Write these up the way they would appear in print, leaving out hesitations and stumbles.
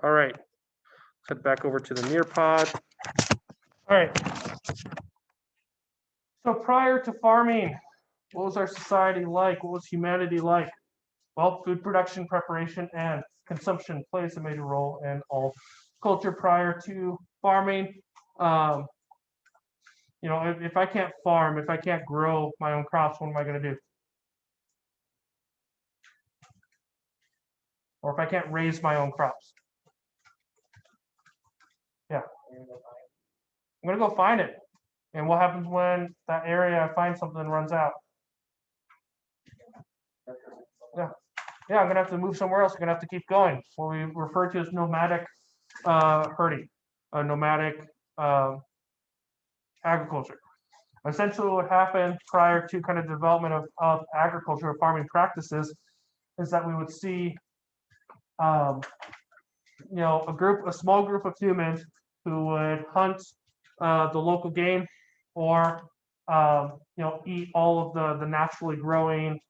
All right, head back over to the Nearpod. All right. So prior to farming, what was our society like? What was humanity like? Well, food production, preparation, and consumption plays a major role in all culture prior to farming. If I can't farm, if I can't grow my own crops, what am I going to do? Or if I can't raise my own crops? Yeah. I'm going to go find it. And what happens when that area I find something runs out? Yeah. Yeah, I'm going to have to move somewhere else. I'm going to have to keep going. What we refer to as nomadic herding, nomadic agriculture. Essentially, what happened prior to kind of development of agriculture or farming practices is that we would see, a small group of humans who would hunt the local game, or eat all of the naturally growing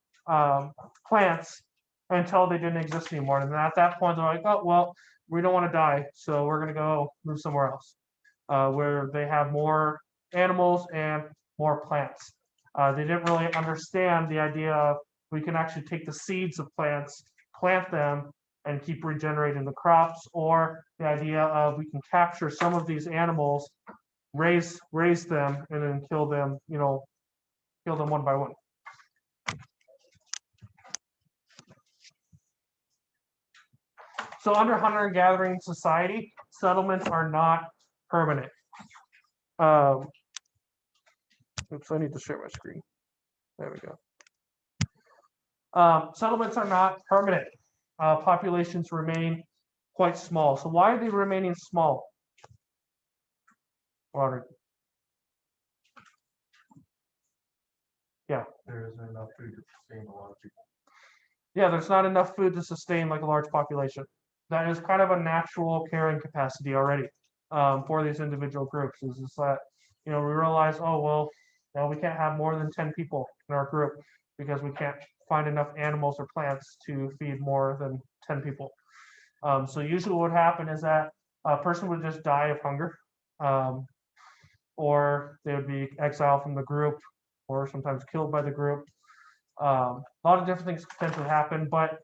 plants until they didn't exist anymore. And then at that point, they're like, oh well, we don't want to die, so we're going to go move somewhere else, where they have more animals and more plants. They didn't really understand the idea of we can actually take the seeds of plants, plant them, and keep regenerating the crops, or the idea of we can capture some of these animals, raise them, and then kill them one by one. So under hunter and gathering society, settlements are not permanent. Oops, I need to share my screen. There we go. Settlements are not permanent. Populations remain quite small. So why are they remaining small? Robert? Yeah. There isn't enough food to sustain a lot of people. Yeah, there's not enough food to sustain like a large population. That is kind of a natural carrying capacity already for these individual groups. Is just that we realize, oh well, we can't have more than 10 people in our group because we can't find enough animals or plants to feed more than 10 people. So usually what would happen is that a person would just die of hunger, or they would be exiled from the group, or sometimes killed by the group. A lot of different things potentially happen, but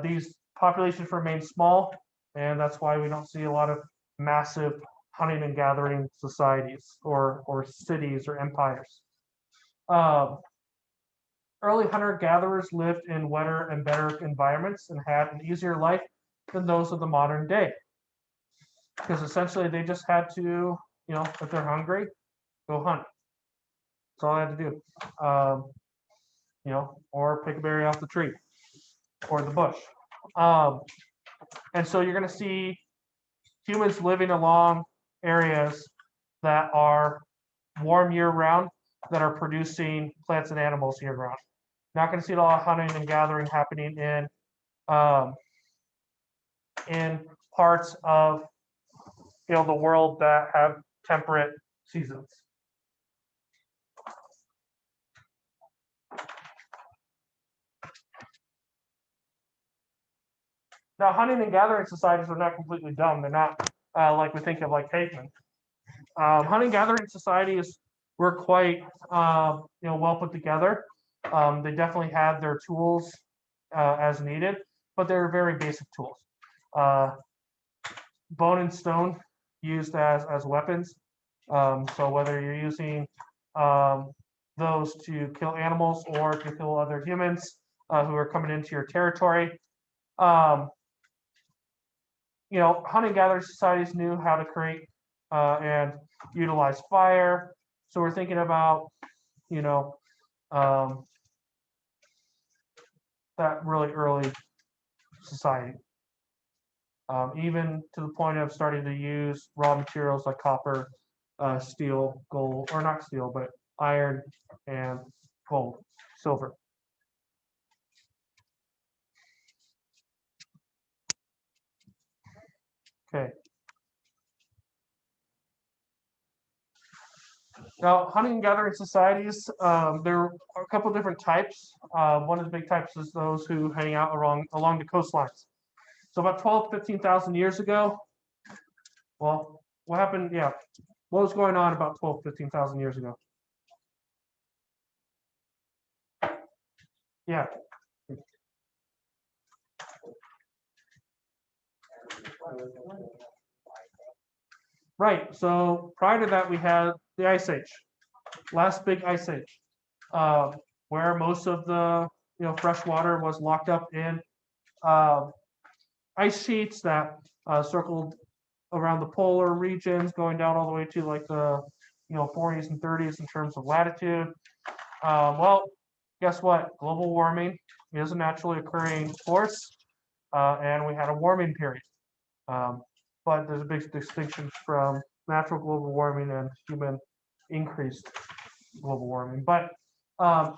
these populations remain small, and that's why we don't see a lot of massive hunting and gathering societies or cities or empires. Early hunter-gatherers lived in wetter and better environments and had an easier life than those of the modern day, because essentially they just had to, if they're hungry, go hunt. That's all they had to do. Or pick a berry off the tree or the bush. And so you're going to see humans living along areas that are warm year-round, that are producing plants and animals year-round. Not going to see a lot of hunting and gathering happening in parts of the world that have temperate seasons. Now, hunting and gathering societies are not completely dumb. They're not like we think of like cavemen. Hunting and gathering societies were quite well put together. They definitely had their tools as needed, but they were very basic tools. Bone and stone used as weapons. So whether you're using those to kill animals or to kill other humans who are coming into your territory. Hunting gathering societies knew how to create and utilize fire. So we're thinking about, that really early society. Even to the point of starting to use raw materials like copper, steel, gold, or not steel, but iron and gold, silver. Okay. Now, hunting and gathering societies, there are a couple different types. One of the big types is those who hang out along the coastlines. So about 12, 15,000 years ago, well, what happened? Yeah, what was going on about 12, 15,000 years ago? Yeah, right. So prior to that, we had the Ice Age, last big Ice Age, where most of the fresh water was locked up in uh, ice sheets that circled around the polar regions, going down all the way to like the 40s and 30s in terms of latitude. Well, guess what? Global warming is a naturally occurring force, and we had a warming period. Um, but there's a big distinction from natural global warming and human increased global warming. But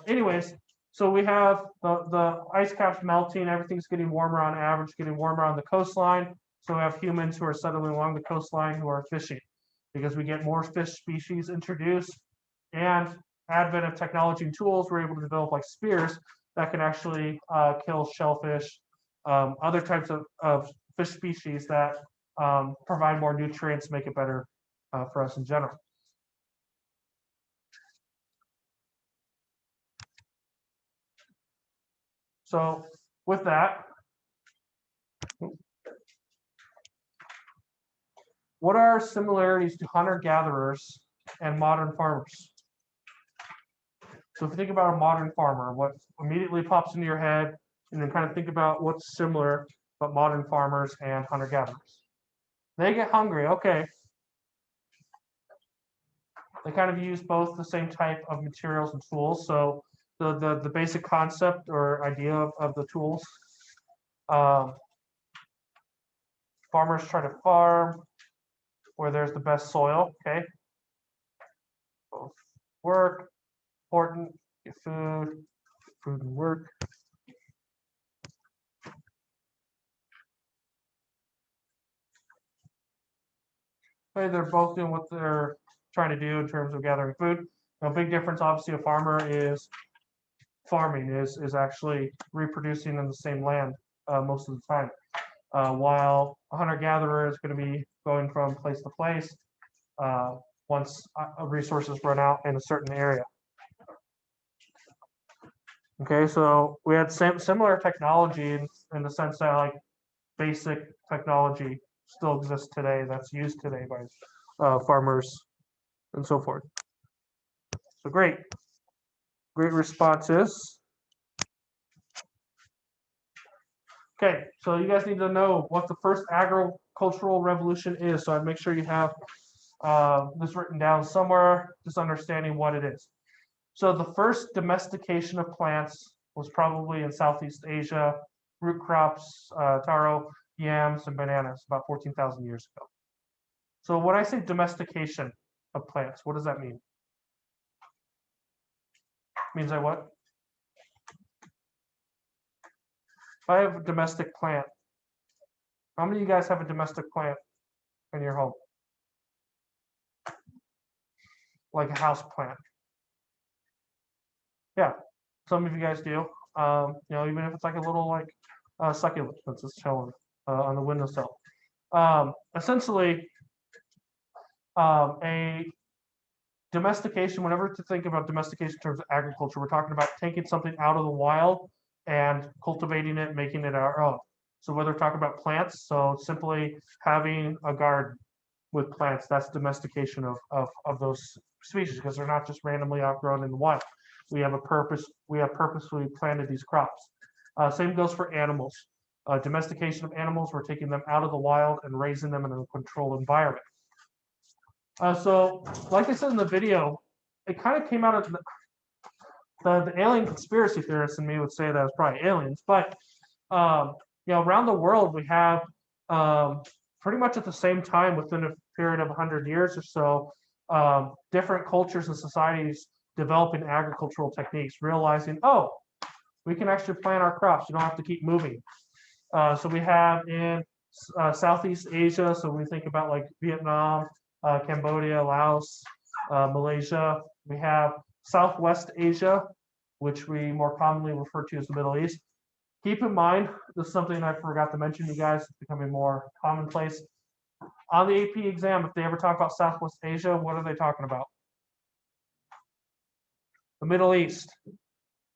anyways, so we have the ice caps melting, everything's getting warmer on average, getting warmer on the coastline. So we have humans who are settling along the coastline who are fishing because we get more fish species introduced, and advent of technology and tools, we're able to develop like spears that can actually kill shellfish, other types of fish species that provide more nutrients, make it better for us in general. So with that, what are similarities to hunter-gatherers and modern farmers? So if you think about a modern farmer, what immediately pops into your head, and then kind of think about what's similar about modern farmers and hunter-gatherers. They get hungry, okay. They kind of use both the same type of materials and tools. So the basic concept or idea of the tools. Farmers try to farm where there's the best soil, okay? Both work, important, get food and work. Okay, they're both doing what they're trying to do in terms of gathering food. A big difference, obviously, a farmer is farming, is actually reproducing in the same land most of the time. While a hunter-gatherer is going to be going from place to place once resources run out in a certain area. Okay, so we had similar technology in the sense that like basic technology still exists today that's used today by farmers and so forth. So great responses. Okay, so you guys need to know what the first agricultural revolution is. So I'd make sure you have this written down somewhere, just understanding what it is. So the first domestication of plants was probably in Southeast Asia, root crops, taro, yams, and bananas about 14,000 years ago. So when I say domestication of plants, what does that mean? Means I what? If I have a domestic plant, how many of you guys have a domestic plant in your home? Like a house plant? Yeah, some of you guys do. Even if it's like a little like succulent that's just chilling on the windowsill. Essentially, a domestication, whenever to think about domestication in terms of agriculture, we're talking about taking something out of the wild and cultivating it, making it our own. So whether we're talking about plants, so simply having a garden with plants, that's domestication of those species because they're not just randomly outgrown in the wild. We have a purpose. We have purposefully planted these crops. Same goes for animals. Domestication of animals, we're taking them out of the wild and raising them in a controlled environment. So, like I said in the video, it kind of came out of the alien conspiracy theorists in me would say that it's probably aliens, but around the world we have pretty much at the same time within a period of 100 years or so, different cultures and societies developing agricultural techniques, realizing, oh, we can actually plant our crops. You don't have to keep moving. So we have in Southeast Asia, so we think about like Vietnam, Cambodia, Laos, Malaysia. We have Southwest Asia, which we more commonly refer to as the Middle East. Keep in mind, this is something I forgot to mention, you guys, it's becoming more commonplace. On the AP exam, if they ever talk about Southwest Asia, what are they talking about? The Middle East.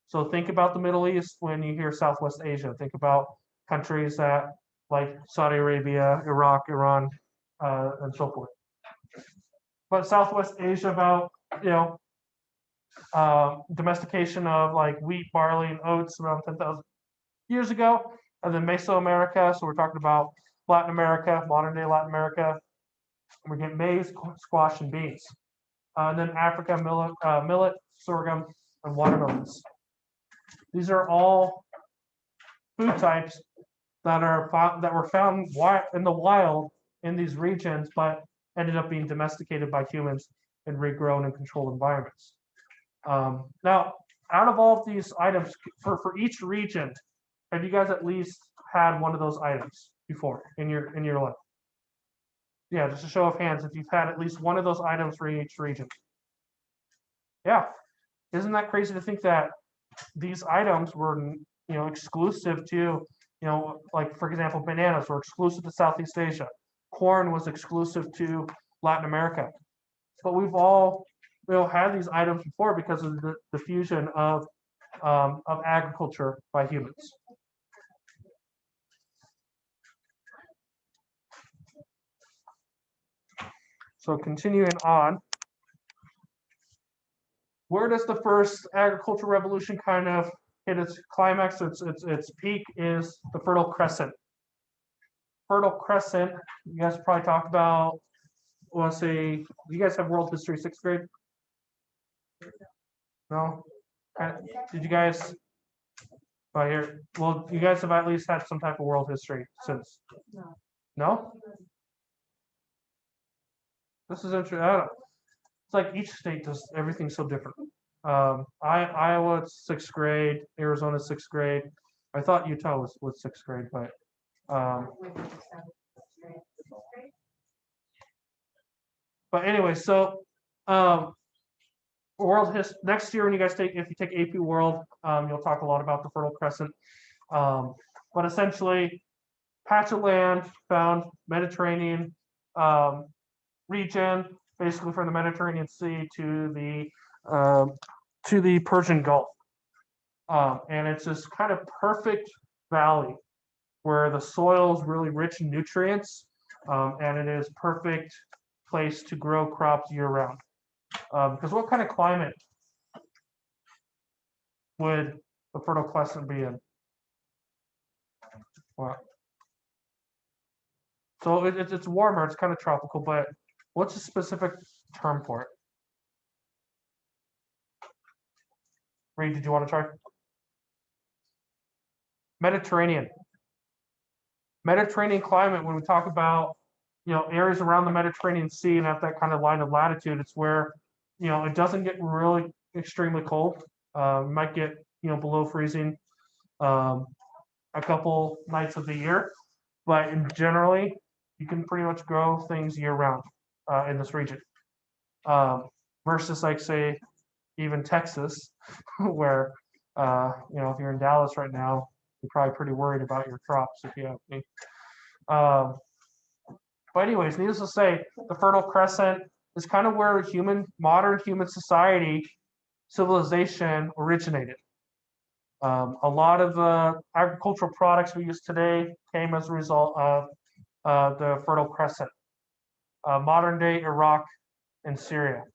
So think about the Middle East when you hear Southwest Asia. Think about countries that like Saudi Arabia, Iraq, Iran, and so forth. But Southwest Asia about, domestication of like wheat, barley, and oats around 10,000 years ago. And then Mesoamerica, so we're talking about Latin America, modern day Latin America. We're getting maize, squash, and beans. And then Africa, millet, sorghum, and watermelons. These are all food types that were found in the wild in these regions, but ended up being domesticated by humans in regrown and controlled environments. Now, out of all of these items, for each region, have you guys at least had one of those items before in your life? Yeah, just a show of hands if you've had at least one of those items for each region. Yeah, isn't that crazy to think that these items were exclusive to like for example bananas were exclusive to Southeast Asia, corn was exclusive to Latin America, but we've all had these items before because of the diffusion of agriculture by humans. So continuing on, where does the first agricultural revolution kind of hit its climax? Its peak is the Fertile Crescent. Fertile Crescent, you guys probably talked about, let's see, you guys have world history 6th grade? No? Did you guys, here, well, you guys have at least had some type of world history since. No? This is interesting. It's like each state does everything so different. Iowa, 6th grade, Arizona, 6th grade. I thought Utah was 6th grade, but anyway, so world history next year when you guys if you take AP World, you'll talk a lot about the Fertile Crescent. But essentially, patch of land found Mediterranean region, basically from the Mediterranean Sea to the Persian Gulf, and it's this kind of perfect valley where the soil is really rich in nutrients, and it is perfect place to grow crops year round. Because what kind of climate would the Fertile Crescent be in? Well, so it's warmer, it's kind of tropical, but what's a specific term for it? Reed, did you want to try? Mediterranean. Mediterranean climate, when we talk about areas around the Mediterranean Sea and at that kind of line of latitude, it's where it doesn't get really extremely cold. You might get below freezing a couple nights of the year, but generally you can pretty much grow things year round in this region. Versus like say even Texas, where if you're in Dallas right now, you're probably pretty worried about your crops if you have any. But anyways, needless to say, the Fertile Crescent is kind of where modern human society, civilization originated. A lot of the agricultural products we use today came as a result of the Fertile Crescent, modern day Iraq and Syria.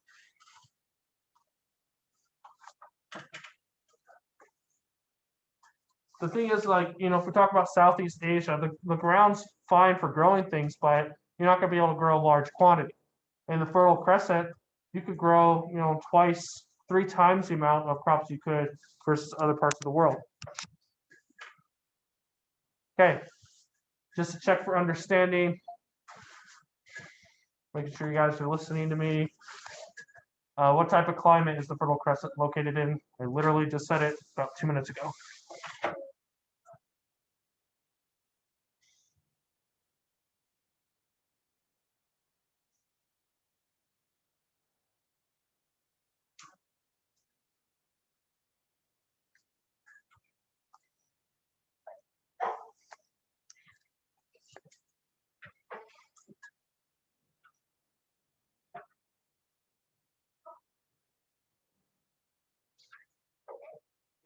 The thing is, like, if we talk about Southeast Asia, the ground's fine for growing things, but you're not going to be able to grow a large quantity. In the Fertile Crescent, you could grow, twice, 3 times the amount of crops you could versus other parts of the world. Okay, just to check for understanding, making sure you guys are listening to me. What type of climate is the Fertile Crescent located in? I literally just said it about 2 minutes ago.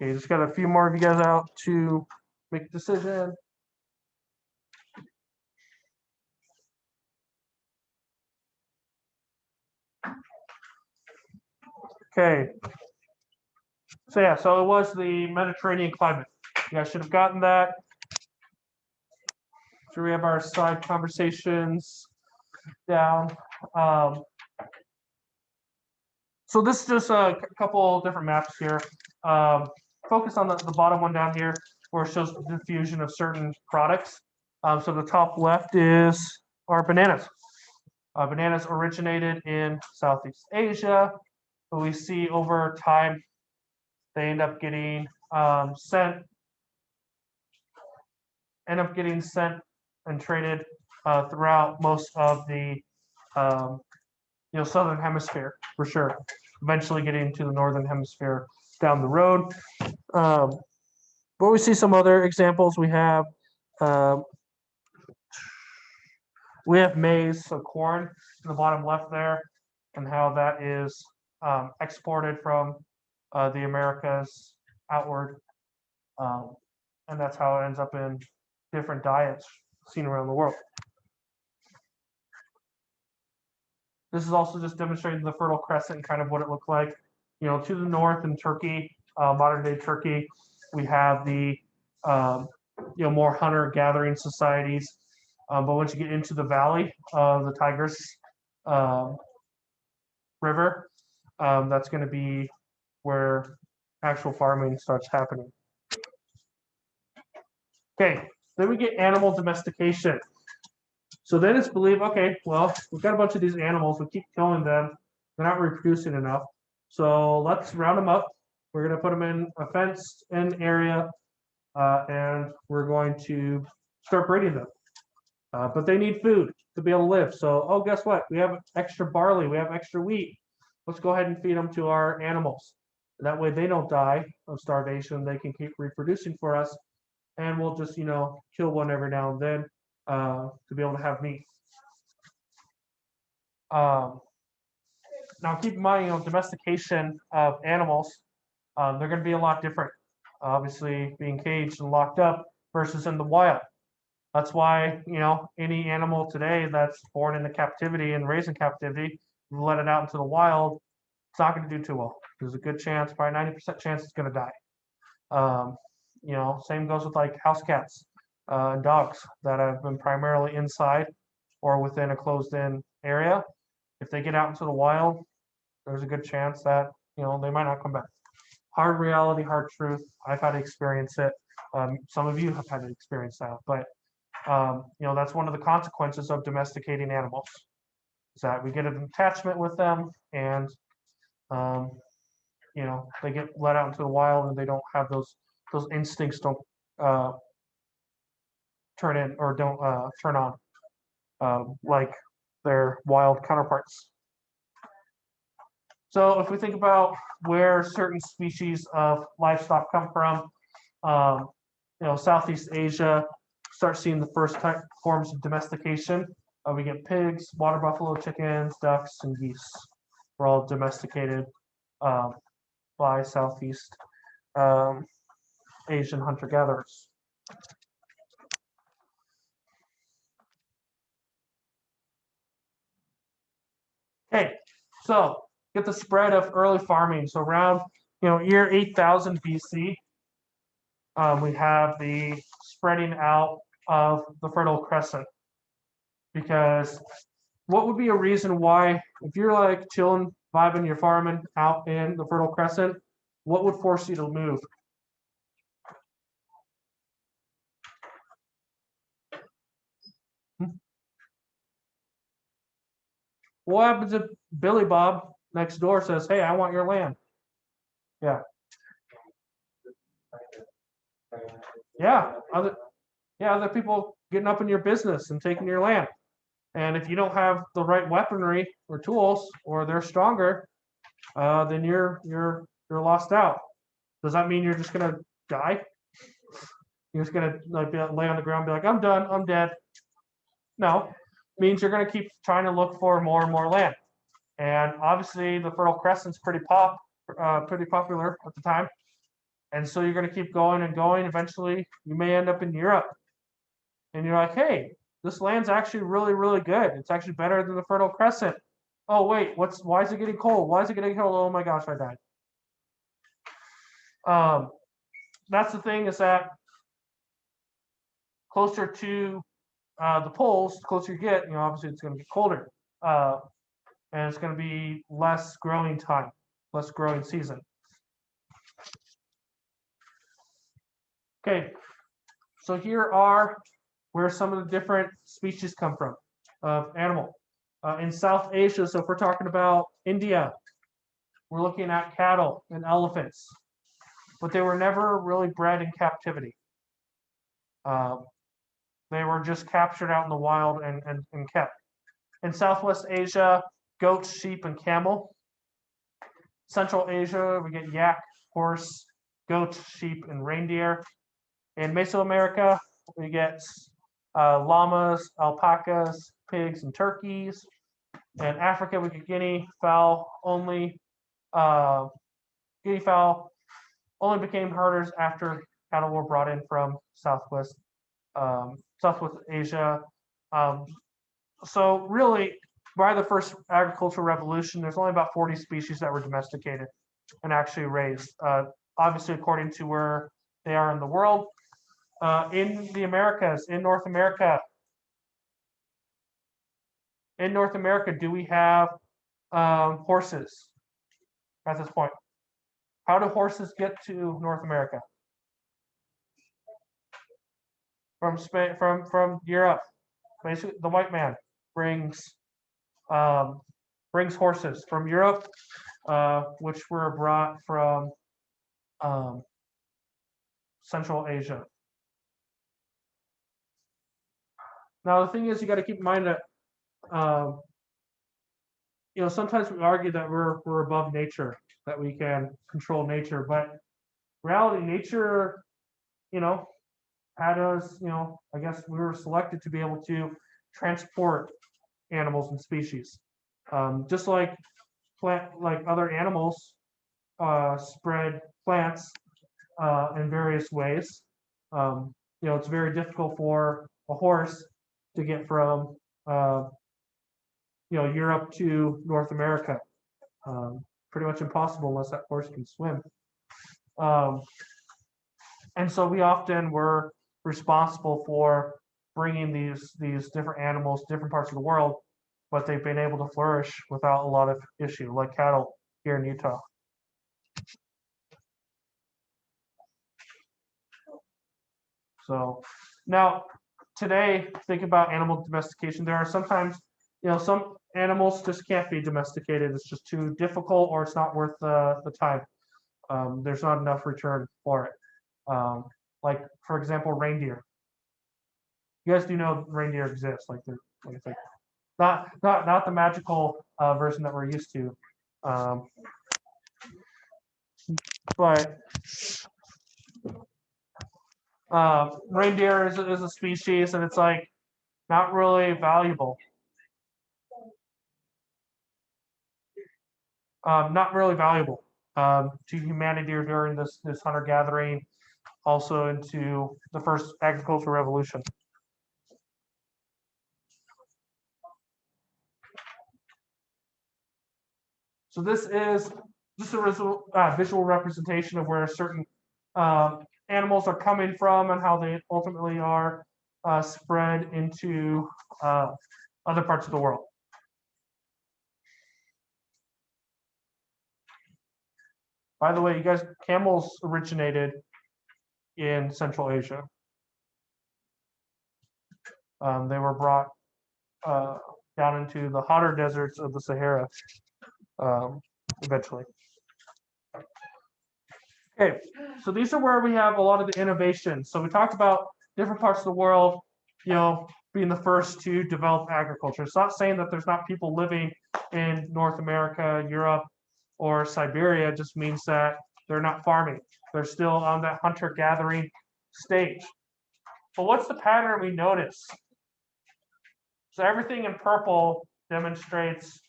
Okay, just got a few more of you guys out to make a decision. Okay. So yeah, so it was the Mediterranean climate. You guys should have gotten that. So we have our side conversations down. So this is just a couple different maps here. Focus on the bottom one down here where it shows the diffusion of certain products. So the top left is our bananas. Bananas originated in Southeast Asia, but we see over time they end up getting sent and traded throughout most of the southern hemisphere for sure. Eventually getting to the northern hemisphere down the road. But we see some other examples. We have maize, so corn in the bottom left there, and how that is exported from the Americas outward, and that's how it ends up in different diets seen around the world. This is also just demonstrating the Fertile Crescent and kind of what it looked like. To the north in Turkey, modern day Turkey, we have the more hunter-gathering societies. But once you get into the valley of the Tigris River, that's going to be where actual farming starts happening. Okay, then we get animal domestication. So then it's believed, okay, well, we've got a bunch of these animals, we keep killing them, they're not reproducing enough. So let's round them up. We're going to put them in a fenced-in area, and we're going to start breeding them. But they need food to be able to live. So, oh, guess what? We have extra barley, we have extra wheat. Let's go ahead and feed them to our animals. That way they don't die of starvation. They can keep reproducing for us. And we'll just, kill one every now and then to be able to have meat. Now, keep in mind, domestication of animals, they're going to be a lot different. Obviously, being caged and locked up versus in the wild. That's why, any animal today that's born into captivity and raised in captivity, you let it out into the wild, it's not going to do too well. There's a good chance, probably 90% chance it's going to die. Same goes with like house cats and dogs that have been primarily inside or within a closed-in area. If they get out into the wild, there's a good chance that, they might not come back. Hard reality, hard truth. I've had to experience it. Some of you have had to experience that, but that's one of the consequences of domesticating animals, is that we get an attachment with them, and they get let out into the wild and they don't have those instincts don't turn in or don't turn on like their wild counterparts. So if we think about where certain species of livestock come from, Southeast Asia, start seeing the first forms of domestication. We get pigs, water buffalo, chickens, ducks, and geese. We're all domesticated by Southeast Asian hunter-gatherers. Okay, so get the spread of early farming. So around year 8000 BC, we have the spreading out of the Fertile Crescent. Because what would be a reason why, if you're like chilling, vibing, you're farming out in the Fertile Crescent, what would force you to move? What happens if Billy Bob next door says, "Hey, I want your land"? Yeah. Yeah. Other people getting up in your business and taking your land. And if you don't have the right weaponry or tools, or they're stronger, then you're lost out. Does that mean you're just gonna die? You're just gonna lay on the ground and be like, "I'm done, I'm dead." No, means you're going to keep trying to look for more and more land. And obviously, the Fertile Crescent's pretty popular at the time. And so you're going to keep going and going. Eventually, you may end up in Europe. And you're like, hey, this land's actually really, really good. It's actually better than the Fertile Crescent. Oh, wait, why is it getting cold? Why is it getting cold? Oh my gosh, I died. That's the thing, is that closer to the poles, the closer you get, obviously it's going to get colder. And it's going to be less growing time, less growing season. Okay, so here are where some of the different species come from of animal. In South Asia, so if we're talking about India, we're looking at cattle and elephants, but they were never really bred in captivity. They were just captured out in the wild and kept. In Southwest Asia, goats, sheep, and camel. Central Asia, we get yak, horse, goats, sheep, and reindeer. In Mesoamerica, we get llamas, alpacas, pigs, and turkeys. In Africa, we get guinea fowl only. Guinea fowl only became herders after cattle were brought in from Southwest Asia. So really, by the first agricultural revolution, there's only about 40 species that were domesticated and actually raised. Obviously, according to where they are in the world. In the Americas, in North America, do we have horses at this point? How do horses get to North America? From Spain, from Europe. Basically, the white man brings horses from Europe, which were brought from Central Asia. Now, the thing is, you got to keep in mind that sometimes we argue that we're above nature, that we can control nature, but reality, nature, had us, I guess we were selected to be able to transport animals and species, just like other animals spread plants in various ways. It's very difficult for a horse to get from Europe to North America. Pretty much impossible unless that horse can swim. And so we often were responsible for bringing these different animals to different parts of the world, but they've been able to flourish without a lot of issue, like cattle here in Utah. So now today, think about animal domestication. There are sometimes, some animals just can't be domesticated. It's just too difficult, or it's not worth the time. There's not enough return for it. Like, for example, reindeer. You guys do know reindeer exist, like not the magical version that we're used to, but reindeer is a species, and it's like not really valuable. Not really valuable to humanity during this hunter gathering, also into the first agricultural revolution. So this is just a visual representation of where certain animals are coming from and how they ultimately are spread into other parts of the world. By the way, you guys, camels originated in Central Asia. They were brought down into the hotter deserts of the Sahara eventually. Okay, so these are where we have a lot of the innovations. So we talked about different parts of the world, being the first to develop agriculture. It's not saying that there's not people living in North America, Europe, or Siberia. It just means that they're not farming. They're still on that hunter-gathering stage. But what's the pattern we notice? So everything in purple demonstrates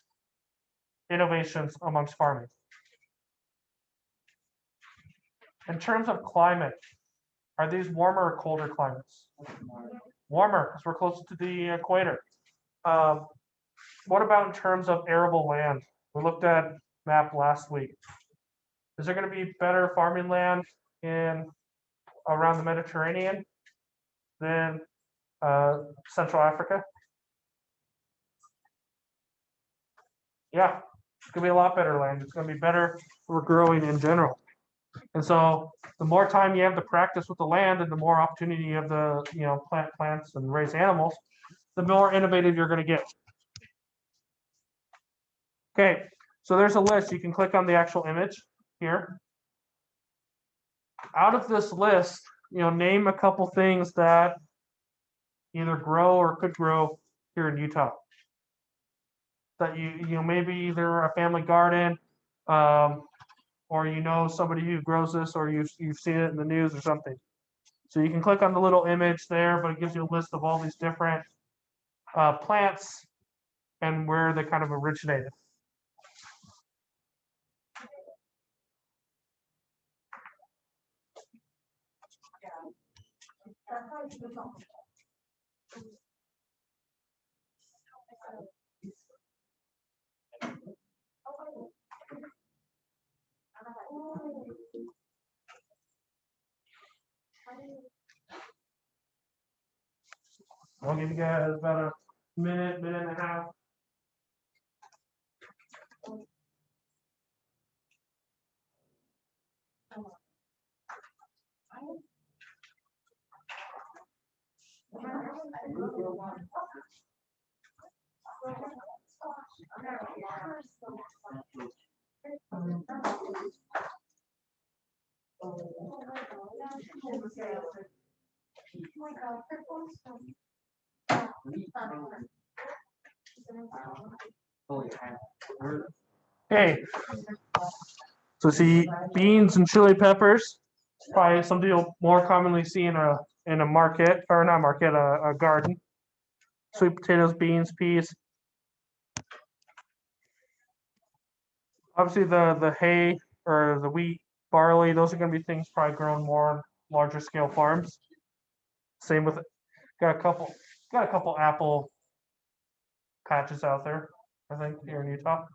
innovations amongst farming. In terms of climate, are these warmer or colder climates? Warmer, because we're closer to the equator. What about in terms of arable land? We looked at map last week. Is there going to be better farming land in around the Mediterranean than Central Africa? Yeah, it's going to be a lot better land. It's going to be better for growing in general. And so the more time you have to practice with the land and the more opportunity you have to, plant plants and raise animals, the more innovative you're going to get. Okay, so there's a list. You can click on the actual image here. Out of this list, name a couple things that either grow or could grow here in Utah. That maybe either a family garden, or somebody who grows this, or you've seen it in the news or something. So you can click on the little image there, but it gives you a list of all these different plants and where they kind of originated. I'll give you guys about a minute and a half. Okay, so see beans and chili peppers, probably something you'll more commonly see in a market, or not market, a garden. Sweet potatoes, beans, peas. Obviously the hay or the wheat, barley, those are going to be things probably grown more on larger scale farms. Same with got a couple apple patches out there, I think, here in Utah.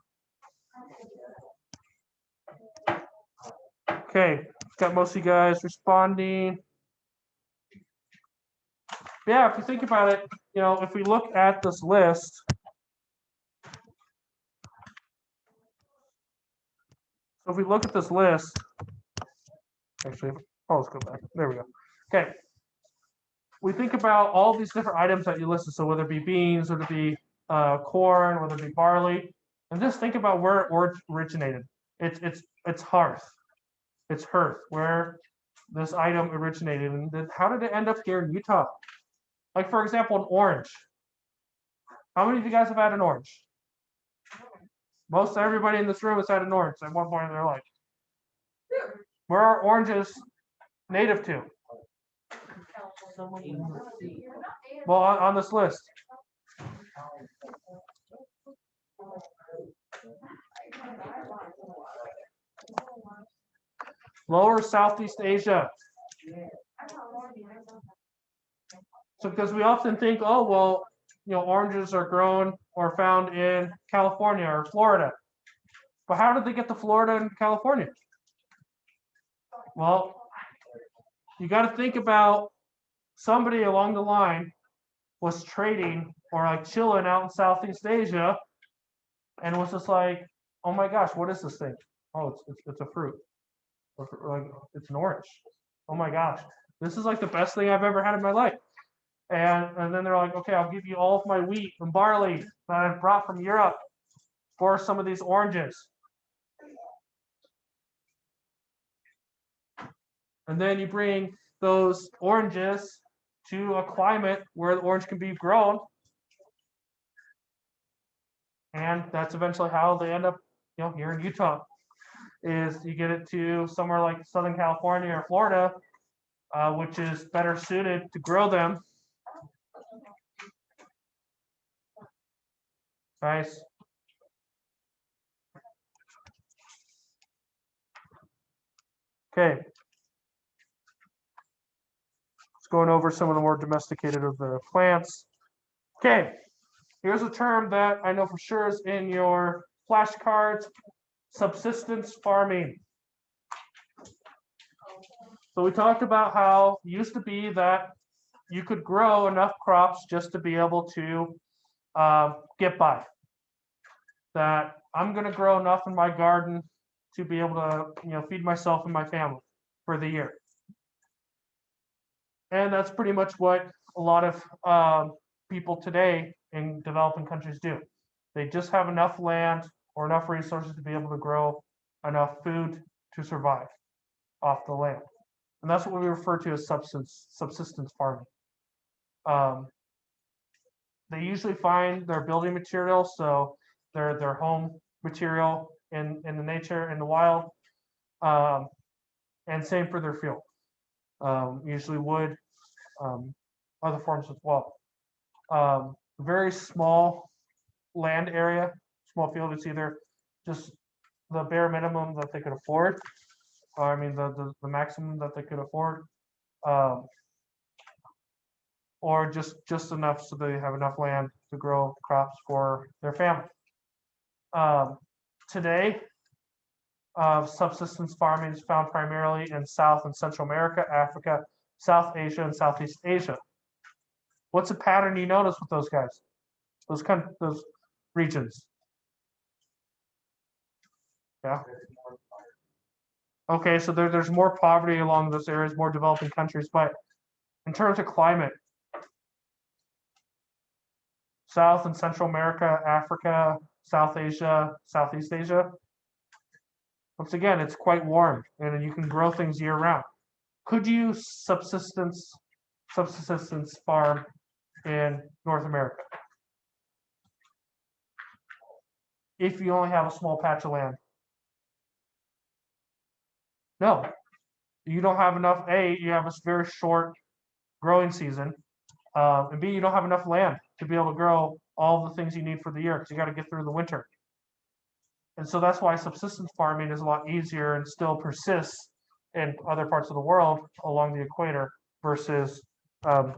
Okay, got most of you guys responding. Yeah, if you think about it, if we look at this list, so if we look at this list, actually, let's go back. There we go. Okay, we think about all these different items that you listed. So whether it be beans, whether it be corn, whether it be barley, and just think about where it originated. It's hearth. It's hearth where this item originated, and then how did it end up here in Utah? Like for example, an orange. How many of you guys have had an orange? Most everybody in this room has had an orange at one point in their life. Where are oranges native to? Well, on this list. Lower Southeast Asia. So because we often think, oh, well, oranges are grown or found in California or Florida. But how did they get to Florida and California? Well, you got to think about somebody along the line was trading or like chilling out in Southeast Asia and was just like, oh my gosh, what is this thing? Oh, it's a fruit. Like it's an orange. Oh my gosh, this is like the best thing I've ever had in my life. And then they're like, okay, I'll give you all of my wheat and barley that I've brought from Europe for some of these oranges. And then you bring those oranges to a climate where the orange can be grown. And that's eventually how they end up, here in Utah. Is you get it to somewhere like Southern California or Florida, which is better suited to grow them. Nice. Okay. Just going over some of the more domesticated of the plants. Okay. Here's a term that I know for sure is in your flashcards: subsistence farming. So we talked about how it used to be that you could grow enough crops just to be able to get by. That I'm going to grow enough in my garden to be able to, feed myself and my family for the year. And that's pretty much what a lot of people today in developing countries do. They just have enough land or enough resources to be able to grow enough food to survive off the land. And that's what we refer to as subsistence farming. They usually find their building materials, so their home material in the nature, in the wild, and same for their fuel. Usually wood, other forms as well. Very small land area, small field. It's either just the bare minimum that they could afford, or I mean the maximum that they could afford, or just enough so they have enough land to grow crops for their family. Today, subsistence farming is found primarily in South and Central America, Africa, South Asia, and Southeast Asia. What's a pattern you notice with those guys? Those regions? Yeah. Okay, so there's more poverty along those areas, more developing countries, but in terms of climate, South and Central America, Africa, South Asia, Southeast Asia, once again, it's quite warm and you can grow things year round. Could you subsistence farm in North America if you only have a small patch of land? No, you don't have enough. A, you have a very short growing season, and B, you don't have enough land to be able to grow all the things you need for the year because you got to get through the winter. And so that's why subsistence farming is a lot easier and still persists in other parts of the world along the equator versus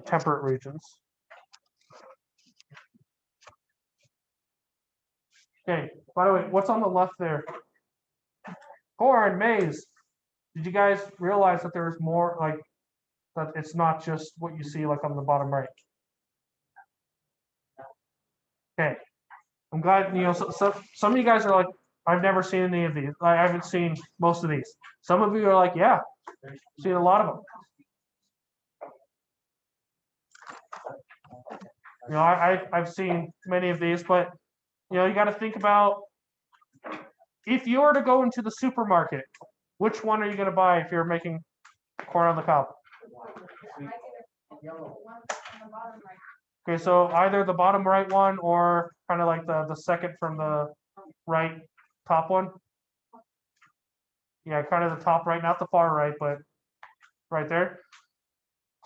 temperate regions. Okay, by the way, what's on the left there? Corn, maize. Did you guys realize that there's more, like, that it's not just what you see like on the bottom right? Okay, I'm glad, so some of you guys are like, I've never seen any of these. I haven't seen most of these. Some of you are like, yeah, I've seen a lot of them. I've seen many of these, but you got to think about, if you were to go into the supermarket, which one are you going to buy if you're making corn on the cob? Okay, so either the bottom right one or kind of like the second from the right top one. Yeah, kind of the top right, not the far right, but right there.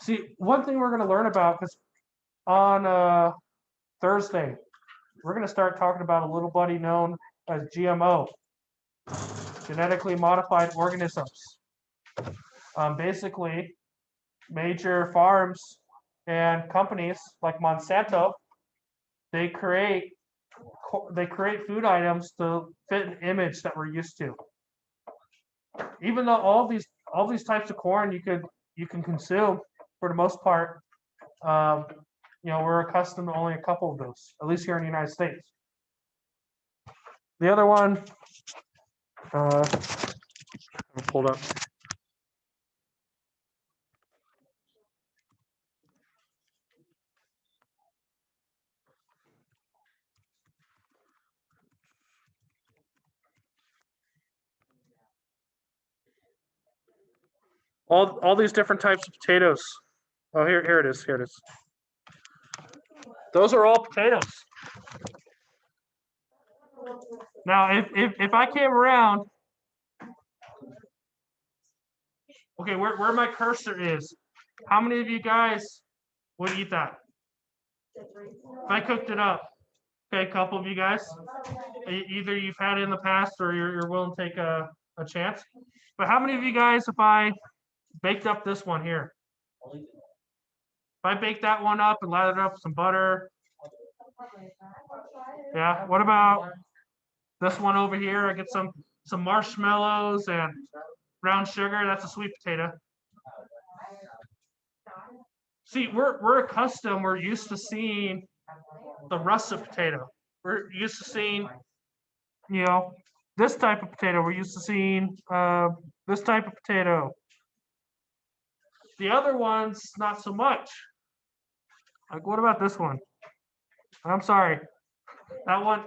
See, one thing we're going to learn about, because on Thursday, we're going to start talking about a little buddy known as GMO, genetically modified organisms. Basically, major farms and companies like Monsanto, they create food items to fit an image that we're used to. Even though all these types of corn you can consume for the most part, we're accustomed to only a couple of those, at least here in the United States. The other one, pulled up. All these different types of potatoes. Oh, here it is. Here it is. Those are all potatoes. Now, if I came around, okay, where my cursor is, how many of you guys would eat that? If I cooked it up. Okay, a couple of you guys. Either you've had it in the past or you're willing to take a chance. But how many of you guys, if I baked up this one here? If I baked that one up and lathered up with some butter. Yeah, what about this one over here? I get some marshmallows and brown sugar. That's a sweet potato. See, we're accustomed, we're used to seeing the russet potato. We're used to seeing, this type of potato. We're used to seeing this type of potato. The other ones, not so much. Like, what about this one? I'm sorry. That one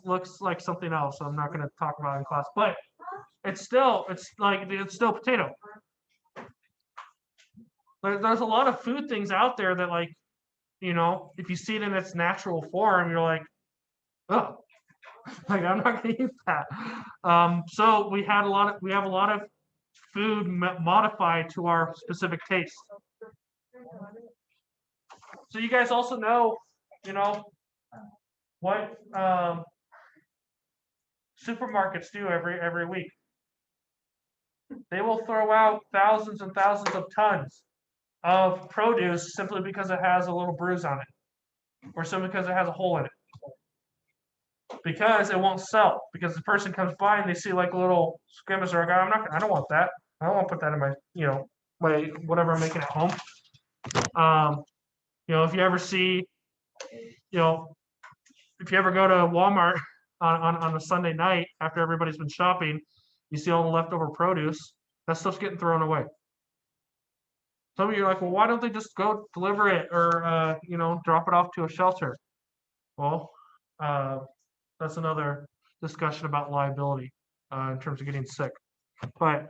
looks like something else. I'm not going to talk about it in class, but it's still potato. There's a lot of food things out there that, like, if you see it in its natural form, you're like, oh, like, I'm not going to eat that. So we have a lot of food modified to our specific taste. So you guys also know, what supermarkets do every week. They will throw out thousands and thousands of tons of produce simply because it has a little bruise on it, or simply because it has a hole in it. Because it won't sell. Because the person comes by and they see like a little skimmer, or I don't want that. I don't want to put that in my, my whatever I'm making at home. If you ever see, if you ever go to Walmart on a Sunday night after everybody's been shopping, you see all the leftover produce. That stuff's getting thrown away. Some of you are like, well, why don't they just go deliver it or drop it off to a shelter? Well, that's another discussion about liability in terms of getting sick. But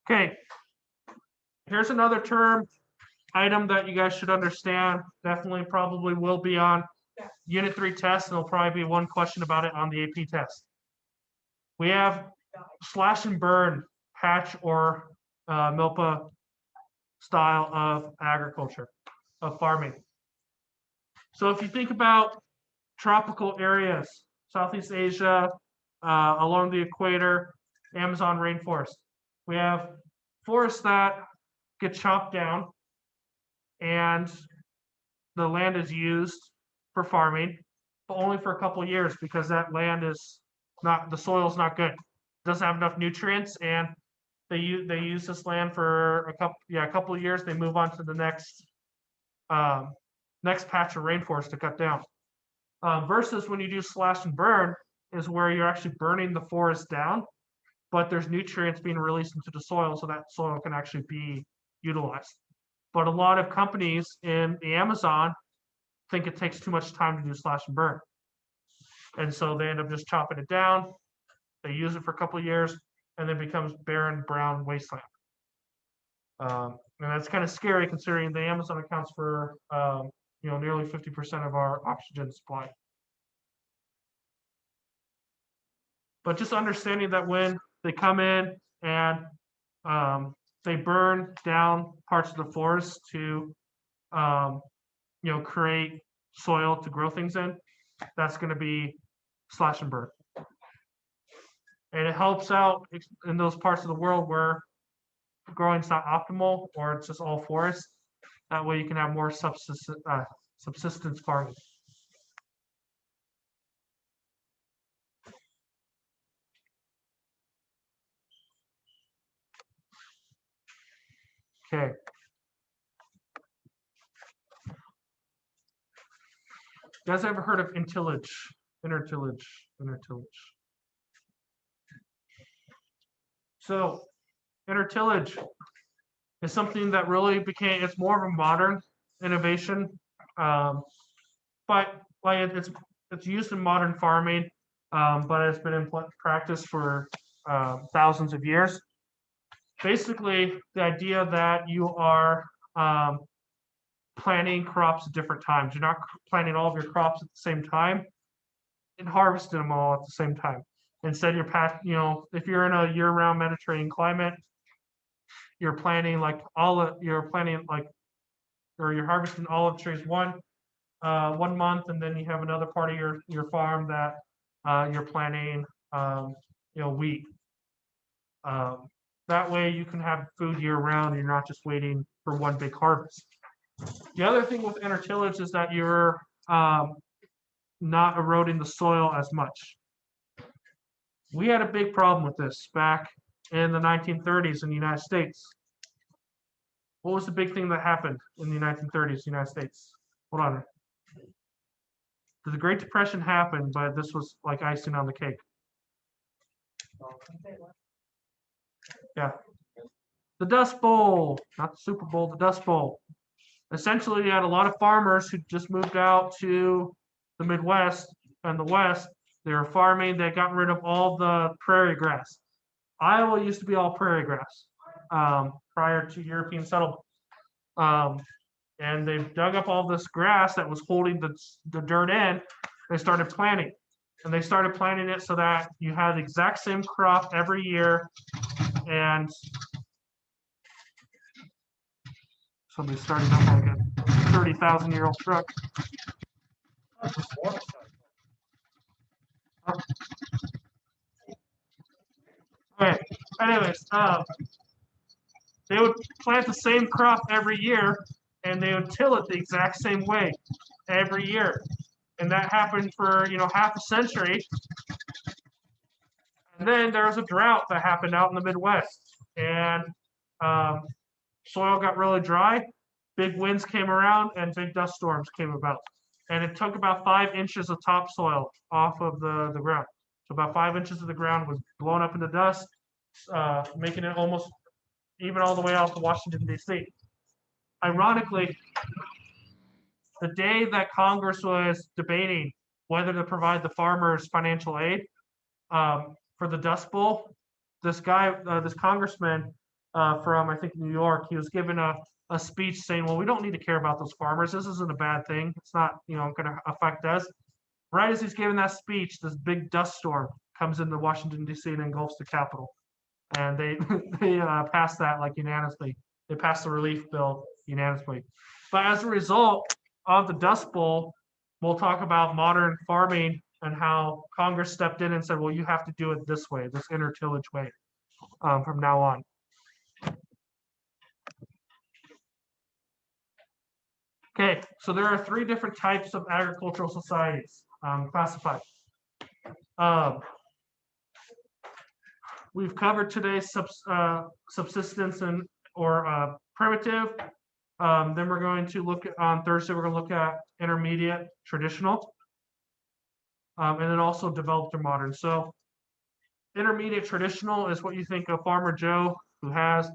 okay, here's another term item that you guys should understand. Definitely, probably will be on Unit 3 test, and there'll probably be one question about it on the AP test. We have slash and burn patch or MILPA style of agriculture, of farming. So if you think about tropical areas, Southeast Asia, along the equator, Amazon rainforest, we have forests that get chopped down and the land is used for farming, but only for a couple of years because that land is not, the soil's not good. It doesn't have enough nutrients, and they use this land for a couple of years. They move on to the next patch of rainforest to cut down. Versus when you do slash and burn is where you're actually burning the forest down, but there's nutrients being released into the soil so that soil can actually be utilized. But a lot of companies in the Amazon think it takes too much time to do slash and burn. And so they end up just chopping it down. They use it for a couple of years and then it becomes barren brown wasteland. And that's kind of scary considering the Amazon accounts for nearly 50% of our oxygen supply. But just understanding that when they come in and they burn down parts of the forest to create soil to grow things in, that's going to be slash and burn. And it helps out in those parts of the world where growing's not optimal or it's just all forest. That way you can have more subsistence farming. Okay. You guys ever heard of intertillage? Intertillage. So intertillage is something that really it's more of a modern innovation. But like it's used in modern farming, but it's been in practice for thousands of years. Basically, the idea that you are planting crops at different times. You're not planting all of your crops at the same time and harvesting them all at the same time. Instead, if you're in a year-round Mediterranean climate, you're planting like or you're harvesting olive trees one month, and then you have another part of your farm that you're planting wheat. That way you can have food year round, and you're not just waiting for one big harvest. The other thing with intertillage is that you're not eroding the soil as much. We had a big problem with this back in the 1930s in the United States. What was the big thing that happened in the 1930s, United States? Hold on. The Great Depression happened, but this was like icing on the cake. Yeah. The Dust Bowl, not the Super Bowl, the Dust Bowl. Essentially, you had a lot of farmers who just moved out to the Midwest and the West. They were farming. They got rid of all the prairie grass. Iowa used to be all prairie grass prior to European settlement. And they dug up all this grass that was holding the dirt in. They started planting. And they started planting it so that you had the exact same crop every year. And somebody's starting up like a 30,000-year-old truck. Okay. Anyways, they would plant the same crop every year, and they would till it the exact same way every year, and that happened for half a century. And then there was a drought that happened out in the Midwest, and soil got really dry. Big winds came around, and big dust storms came about. And it took about 5 inches of topsoil off of the ground. So about 5 inches of the ground was blown up into dust, making it almost even all the way out to Washington, D.C. Ironically, the day that Congress was debating whether to provide the farmers financial aid for the Dust Bowl, this congressman from, I think, New York, he was given a speech saying, well, we don't need to care about those farmers. This isn't a bad thing. It's not, going to affect us. Right as he's giving that speech, this big dust storm comes into Washington, D.C. and engulfs the Capitol. And they passed that like unanimously. They passed the relief bill unanimously. But as a result of the Dust Bowl, we'll talk about modern farming and how Congress stepped in and said, well, you have to do it this way, this intertillage way from now on. Okay, so there are 3 different types of agricultural societies classified. We've covered today subsistence or primitive. Then we're going to look at, on Thursday, we're going to look at intermediate, traditional, and then also developed or modern. So intermediate traditional is what you think of Farmer Joe, who has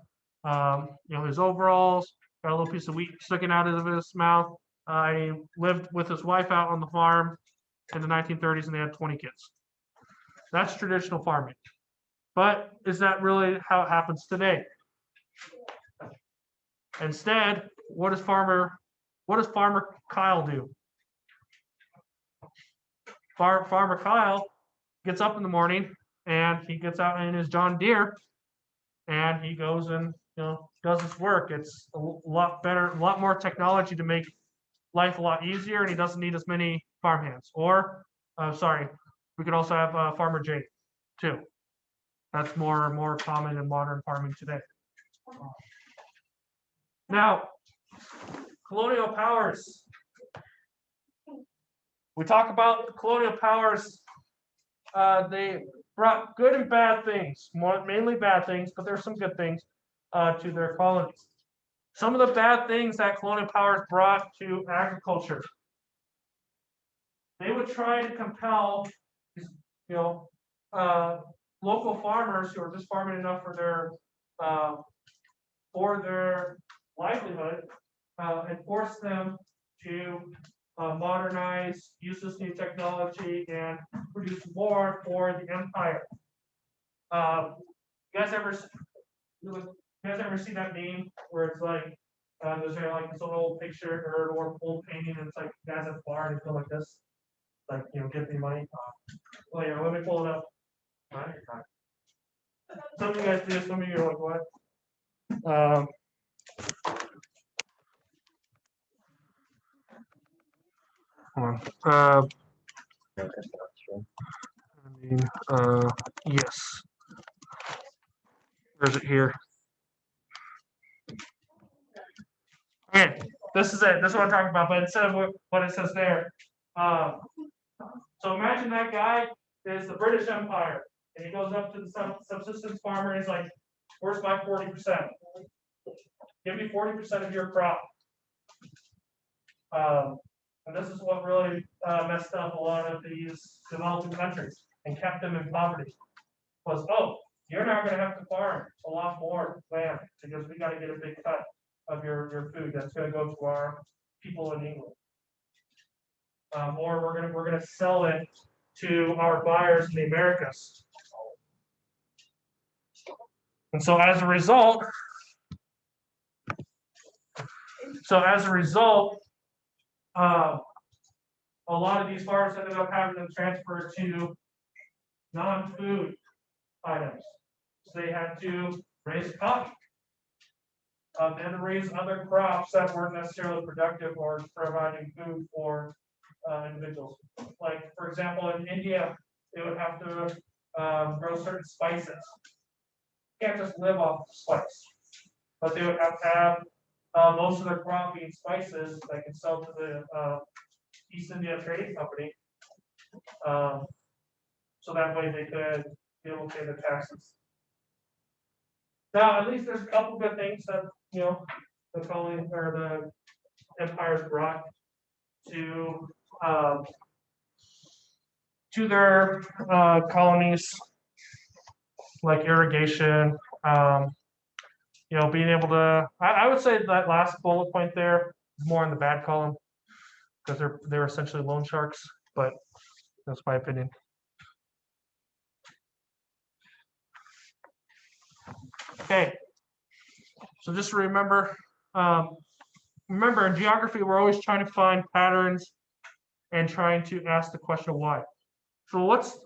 his overalls, got a little piece of wheat sticking out of his mouth. He lived with his wife out on the farm in the 1930s, and they had 20 kids. That's traditional farming. But is that really how it happens today? Instead, what does Farmer Kyle do? Farmer Kyle gets up in the morning and he gets out in his John Deere and he goes and does his work. It's a lot better, a lot more technology to make life a lot easier, and he doesn't need as many farmhands. Or, we could also have Farmer J too. That's more common in modern farming today. Now, colonial powers. We talk about colonial powers. They brought good and bad things, mainly bad things, but there's some good things to their colonies. Some of the bad things that colonial powers brought to agriculture. They would try to compel, local farmers who are just farming enough for their livelihood, and force them to modernize, use this new technology, and produce more for the empire. You guys ever see that meme where it's like there's like this old picture or old painting, and it's like guys at the bar and they go like this, like give me money. Oh yeah, let me pull it up. Some of you guys do, some of you are like, what? hold on. Yes. Where's it here? Okay, this is it. This is what I'm talking about. But instead of what it says there, so imagine that guy is the British Empire, and he goes up to the subsistence farmer and he's like, "Where's my 40%? Give me 40% of your crop." And this is what really messed up a lot of these developing countries and kept them in poverty. Was, oh, you're not going to have to farm a lot more land because we got to get a big cut of your food that's going to go to our people in England. Or we're gonna sell it to our buyers in the Americas. And so as a result, a lot of these farms ended up having them transfer to non-food items. So they had to raise cotton. They had to raise other crops that weren't necessarily productive or providing food for individuals. Like, for example, in India, they would have to grow certain spices. You can't just live off spice, but they would have to have most of their crop being spices that can sell to the East India Trading Company. So that way they could be able to pay their taxes. Now, at least there's a couple good things that the colony or the empires brought to their colonies, like irrigation. Being able to. I would say that last bullet point there is more in the bad column because they're essentially loan sharks. But that's my opinion. Okay. So just remember, in geography, we're always trying to find patterns and trying to ask the question why. So what's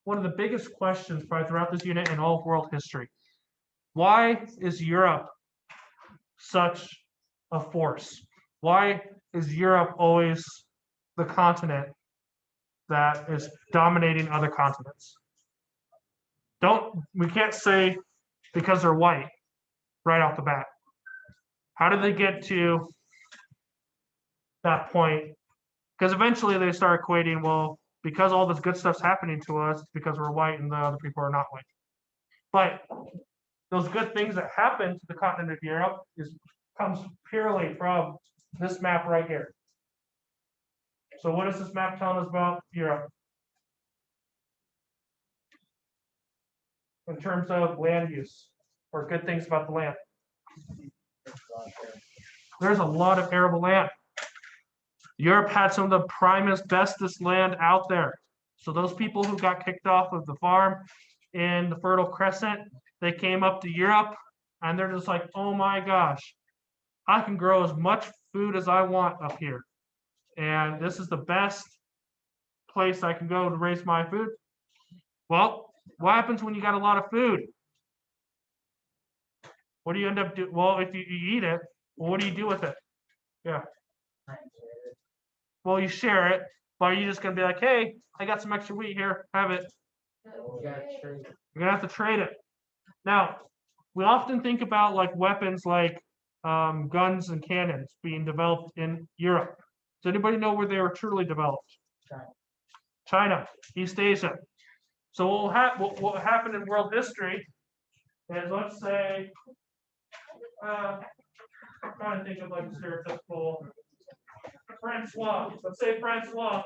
one of the biggest questions probably throughout this unit in all of world history? Why is Europe such a force? Why is Europe always the continent that is dominating other continents? We can't say because they're white right off the bat. How did they get to that point? Because eventually they start equating, well, because all this good stuff's happening to us, it's because we're white and the other people are not white. But those good things that happen to the continent of Europe comes purely from this map right here. So what is this map telling us about Europe? In terms of land use, or good things about the land. There's a lot of arable land. Europe had some of the primest, bestest land out there. So those people who got kicked off of the farm in the Fertile Crescent, they came up to Europe and they're just like, oh my gosh, I can grow as much food as I want up here. And this is the best place I can go to raise my food. Well, what happens when you got a lot of food? What do you end up doing? Well, if you eat it, well, what do you do with it? Yeah. Well, you share it, but are you just going to be like, hey, I got some extra wheat here, have it. You're going to have to trade it. Now, we often think about like weapons like guns and cannons being developed in Europe. Does anybody know where they were truly developed? China, East Asia. So what happened in world history is, let's say, I'm trying to think of like a stereotypical Francois. Let's say Francois.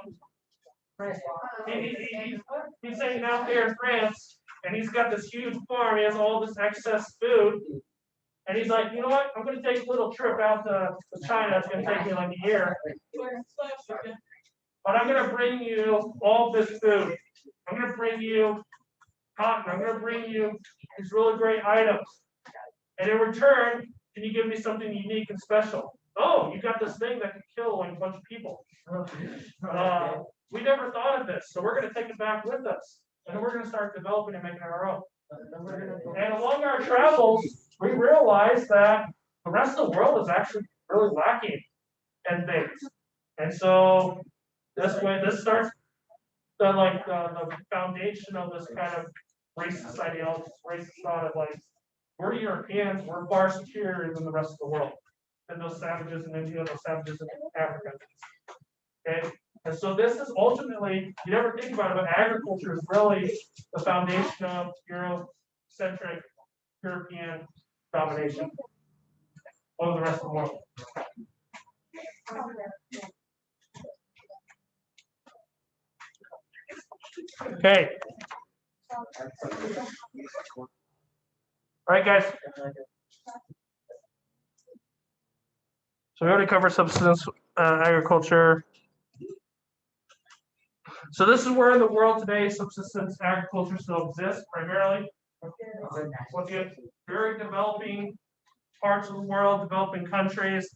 He's hanging out here in France, and he's got this huge farm. He has all this excess food, and he's like, you know what? I'm going to take a little trip out to China. It's going to take me like a year, but I'm going to bring you all this food. I'm going to bring you cotton. I'm going to bring you these really great items, and in return, can you give me something unique and special? Oh, you got this thing that can kill like a bunch of people. We never thought of this, so we're going to take it back with us, and then we're going to start developing and making it our own. And along our travels, we realized that the rest of the world is actually really lacking in things. And so This way, this starts the foundation of this kind of racist ideology, racist thought of like, we're Europeans, we're far superior than the rest of the world, than those savages in India, those savages in Africa. Okay, and so this is ultimately, you never think about it, but agriculture is really the foundation of Eurocentric European domination over the rest of the world. Okay. All right, guys. So we already covered subsistence agriculture. So this is where in the world today subsistence agriculture still exists primarily. Once again, very developing parts of the world, developing countries.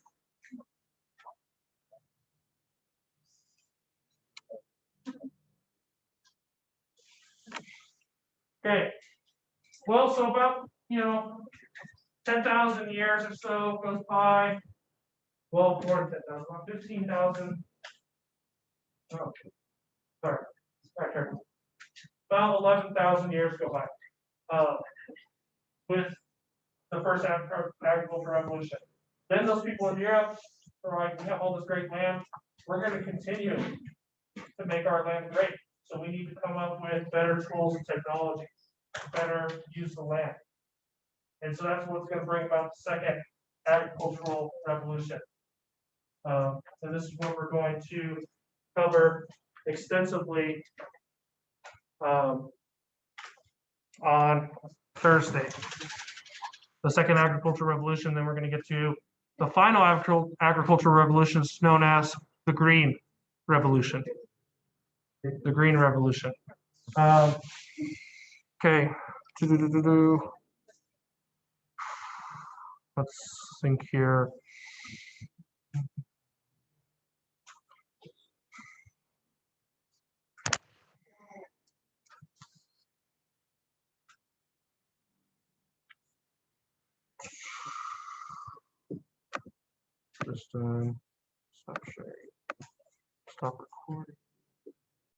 Okay. Well, so about 10,000 years or so goes by. Well, more than 10,000, about 15,000. Oh, sorry. About 11,000 years go by with the first agricultural revolution. Then those people in Europe are like, we have all this great land. We're going to continue to make our land great. So we need to come up with better tools and technology to better use the land. And so that's what's going to bring about the second agricultural revolution. And this is what we're going to cover extensively on Thursday. The second agricultural revolution, then we're going to get to the final agricultural revolution, is known as the Green Revolution. The Green Revolution. Okay. Let's think here. Just stop sharing. Stop recording.